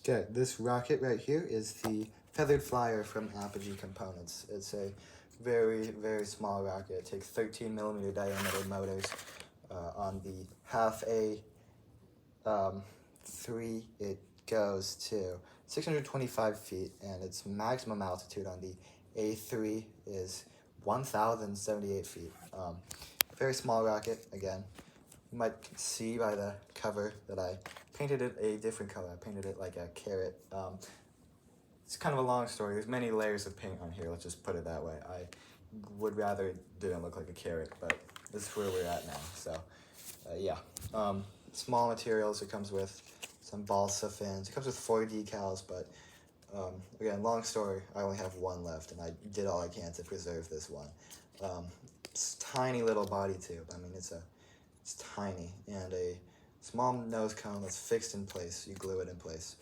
Okay, this rocket right here is the Feathered Flier from Apogee Components. It's a very, very small rocket. It takes 13mm diameter motors on the half A3. It goes to 625 feet, and its maximum altitude on the A3 is 1,078 feet. Very small rocket, again. You might see by the cover that I painted it a different color. I painted it like a carrot. It's kind of a long story. There's many layers of paint on here, let's just put it that way. I would rather it didn't look like a carrot, but this is where we're at now. So, yeah. Small materials. It comes with some balsa fins. It comes with 4 decals, but again, long story. I only have one left, and I did all I can to preserve this one. It's tiny little body tube. I mean, it's tiny, and a small nose cone that's fixed in place. You glue it in place.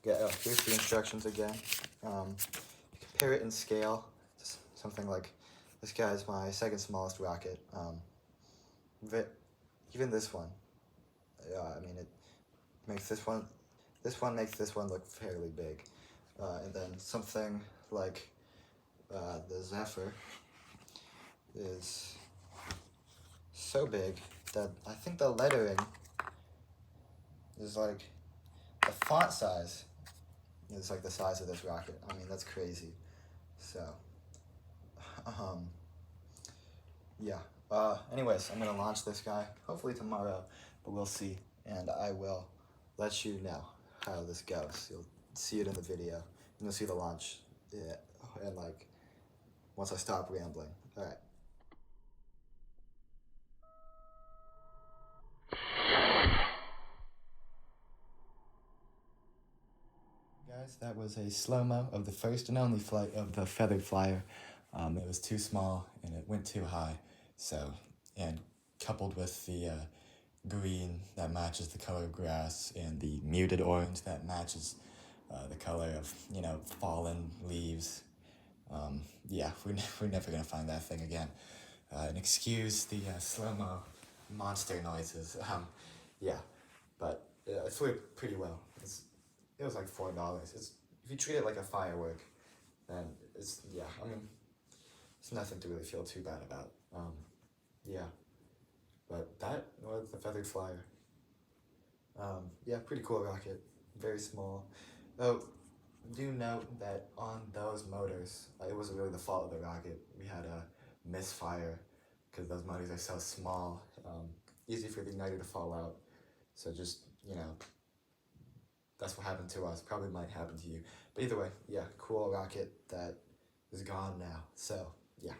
Here's the instructions again. You compare it in scale. Just something like this guy's my second smallest rocket. Even this one. I mean, it makes this one. This one makes this one look fairly big. And then something like the Zephyr is so big that I think the lettering is like the font size is like the size of this rocket. I mean, that's crazy. So, yeah. Anyways, I'm gonna launch this guy hopefully tomorrow, but we'll see, and I will let you know how this goes. You'll see it in the video, and you'll see the launch, yeah, and like once I stop rambling. All right. Guys, that was a slow-mo of the first and only flight of the Feathered Flier. It was too small and it went too high, so, and coupled with the green that matches the color of grass and the muted orange that matches the color of, you know, fallen leaves. Yeah, we're never gonna find that thing again. And excuse the slow-mo monster noises. Yeah, but it flew pretty well. It was like $4. If you treat it like a firework, then it's, yeah, I mean, it's nothing to really feel too bad about. Yeah, but that was the Feathered Flier. Yeah, pretty cool rocket, very small. Oh, do note that on those motors, it wasn't really the fault of the rocket. We had a misfire because those motors are so small, easy for the igniter to fall out. So just, you know, that's what happened to us. Probably might happen to you. But either way, yeah, cool rocket that is gone now. So, yeah.